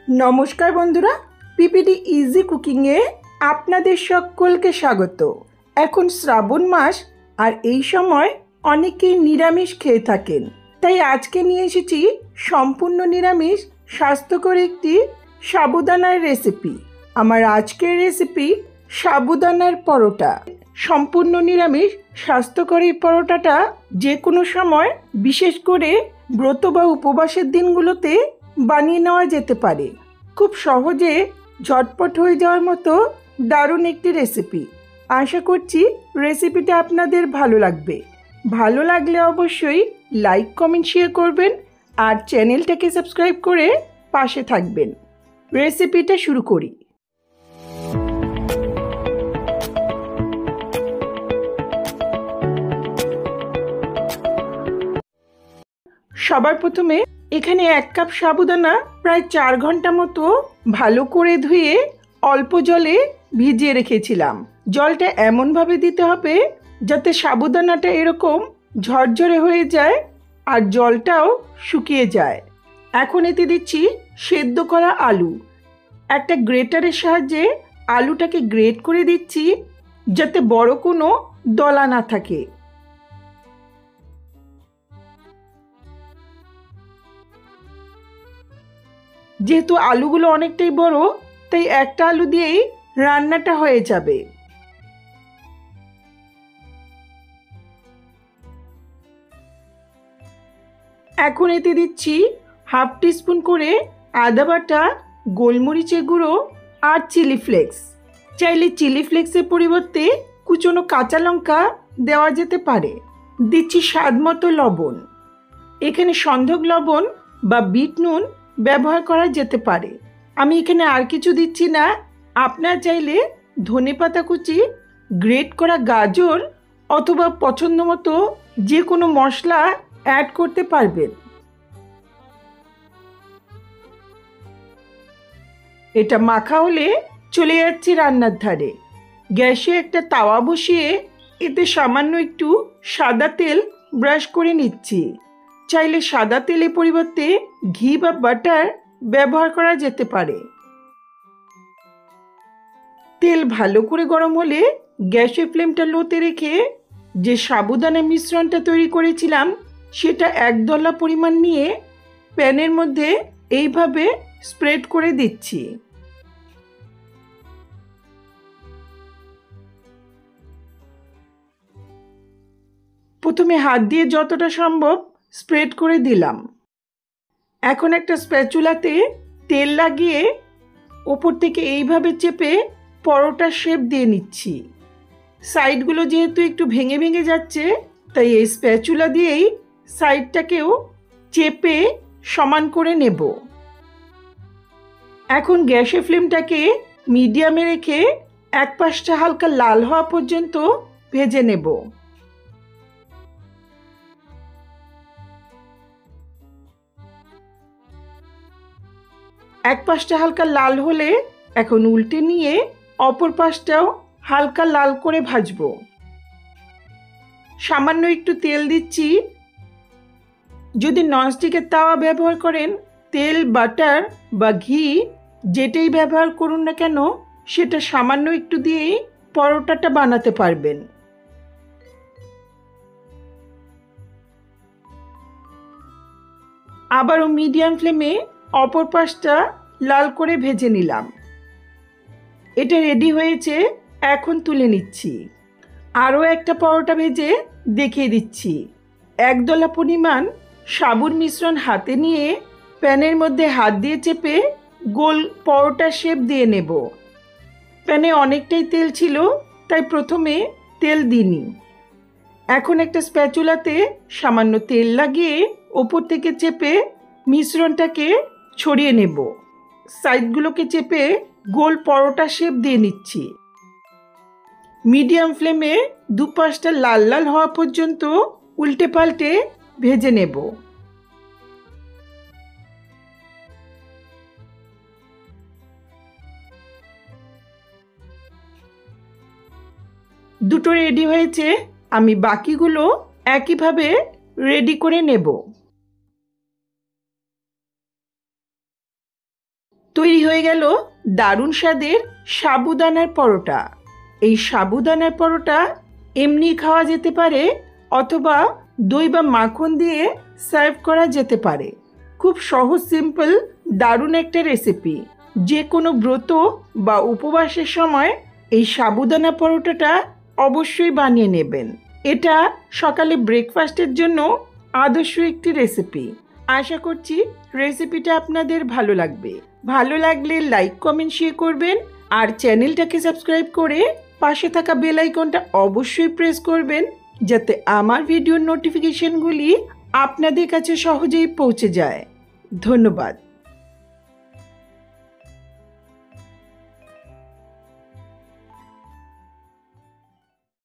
নমস্কার বন্ধুরা, PPD easy কুকিংয়ে আপনাদের সকলকে স্বাগত। এখন শ্রাবণ মাস, আর এই সময় অনেকেই নিরামিষ খেয়ে থাকেন। তাই আজকে নিয়ে এসেছি সম্পূর্ণ নিরামিষ স্বাস্থ্যকর একটি সাবুদানার রেসিপি। আমার আজকের রেসিপি সাবুদানার পরোটা। সম্পূর্ণ নিরামিষ স্বাস্থ্যকর এই পরোটাটা যে কোনো সময়, বিশেষ করে ব্রত বা উপবাসের দিনগুলোতে বানিয়ে নেওয়া যেতে পারে। খুব সহজে ঝটপট হয়ে যাওয়ার মতো দারুণ একটি রেসিপি। আশা করছি রেসিপিটা আপনাদের ভালো লাগবে। ভালো লাগলে অবশ্যই লাইক, কমেন্ট, শেয়ার করবেন আর চ্যানেলটাকে সাবস্ক্রাইব করে পাশে থাকবেন। রেসিপিটা শুরু করি। সবার প্রথমে এখানে 1 কাপ সাবুদানা প্রায় 4 ঘন্টা মতো ভালো করে ধুয়ে অল্প জলে ভিজিয়ে রেখেছিলাম। জলটা এমনভাবে দিতে হবে যাতে সাবুদানাটা এরকম ঝরঝরে হয়ে যায় আর জলটাও শুকিয়ে যায়। এখন এতে দিচ্ছি সেদ্ধ করা আলু। একটা গ্রেটারের সাহায্যে আলুটাকে গ্রেট করে দিচ্ছি যাতে বড় কোনো দলা না থাকে। যেহেতু আলুগুলো অনেকটাই বড়, তাই একটা আলু দিয়েই রান্নাটা হয়ে যাবে। এখন এতে দিচ্ছি হাফ টিস্পুন করে আদা বাটা, গোলমরিচের গুঁড়ো আর চিলি ফ্লেক্স। চাইলে চিলি ফ্লেক্সের পরিবর্তে কুচনো কাঁচা লঙ্কা দেওয়া যেতে পারে। দিচ্ছি স্বাদ মতো লবণ। এখানে সন্ধক লবণ বা বিট নুন ব্যবহার করা যেতে পারে। আমি এখানে আর কিছু দিচ্ছি না। আপনার চাইলে ধনেপাতা কুচি, গ্রেট করা গাজর অথবা পছন্দ মতো যে কোনো মশলা অ্যাড করতে পারবেন। এটা মাখা হলে চলে যাচ্ছি রান্নার ধারে। গ্যাসে একটা তাওয়া বসিয়ে এতে সামান্য একটু সাদা তেল ব্রাশ করে নিচ্ছি। চাইলে সাদা তেলের পরিবর্তে ঘি বা বাটার ব্যবহার করা যেতে পারে। তেল ভালো করে গরম হলে গ্যাসের ফ্লেমটা লোতে রেখে যে সাবুদানা মিশ্রণটা তৈরি করেছিলাম সেটা 1 দলা পরিমাণ নিয়ে প্যানের মধ্যে এইভাবে স্প্রেড করে দিচ্ছি। প্রথমে হাত দিয়ে যতটা সম্ভব স্প্রেড করে দিলাম। এখন একটা স্প্যাচুলাতে তেল লাগিয়ে ওপর থেকে এইভাবে চেপে পরোটার শেপ দিয়ে নিচ্ছি। সাইডগুলো যেহেতু একটু ভেঙে ভেঙে যাচ্ছে, তাই এই স্প্যাচুলা দিয়েই সাইডটাকেও চেপে সমান করে নেব। এখন গ্যাসের ফ্লেমটাকে মিডিয়ামে রেখে এক পাশটা হালকা লাল হওয়া পর্যন্ত ভেজে নেব। এক পাশটা হালকা লাল হলে এখন উল্টে নিয়ে অপর পাশটাও হালকা লাল করে ভাজবো। সামান্য একটু তেল দিচ্ছি। যদি ননস্টিকের তাওয়া ব্যবহার করেন, তেল, বাটার বা ঘি যেটাই ব্যবহার করুন না কেন, সেটা সামান্য একটু দিয়েই পরোটাটা বানাতে পারবেন। আবারও মিডিয়াম ফ্লেমে অপর পাশটা লাল করে ভেজে নিলাম। এটা রেডি হয়েছে, এখন তুলে নিচ্ছি। আরও একটা পরোটা ভেজে দেখিয়ে দিচ্ছি। 1 দলা পরিমাণ সাবুর মিশ্রণ হাতে নিয়ে প্যানের মধ্যে হাত দিয়ে চেপে গোল পরোটার শেপ দিয়ে নেব। প্যানে অনেকটাই তেল ছিল, তাই প্রথমে তেল দিইনি। এখন একটা স্প্যাচুলাতে সামান্য তেল লাগিয়ে ওপর থেকে চেপে মিশ্রণটাকে ছড়িয়ে নেব। সাইডগুলোকে চেপে গোল পরোটা শেপ দিয়ে নিচ্ছি। মিডিয়াম ফ্লেমে দুপাশটা লাল লাল হওয়া পর্যন্ত উল্টে পাল্টে ভেজে নেব। দুটো রেডি হয়েছে, আমি বাকিগুলো একইভাবে রেডি করে নেব। তৈরি হয়ে গেল দারুণ স্বাদের সাবুদানার পরোটা। এই সাবুদানার পরোটা এমনি খাওয়া যেতে পারে অথবা দই বা মাখন দিয়ে সার্ভ করা যেতে পারে। খুব সহজ, সিম্পল, দারুণ একটা রেসিপি। যে কোনো ব্রত বা উপবাসের সময় এই সাবুদানা পরোটাটা অবশ্যই বানিয়ে নেবেন। এটা সকালে ব্রেকফাস্টের জন্য আদর্শ একটি রেসিপি। আশা করছি রেসিপিটা আপনাদের ভালো লাগবে। ভালো লাগলে লাইক, কমেন্ট, শেয়ার করবেন আর চ্যানেলটাকে সাবস্ক্রাইব করে পাশে থাকা বেল আইকনটা অবশ্যই প্রেস করবেন, যাতে আমার ভিডিওর নোটিফিকেশনগুলি আপনাদের কাছে সহজেই পৌঁছে যায়। ধন্যবাদ।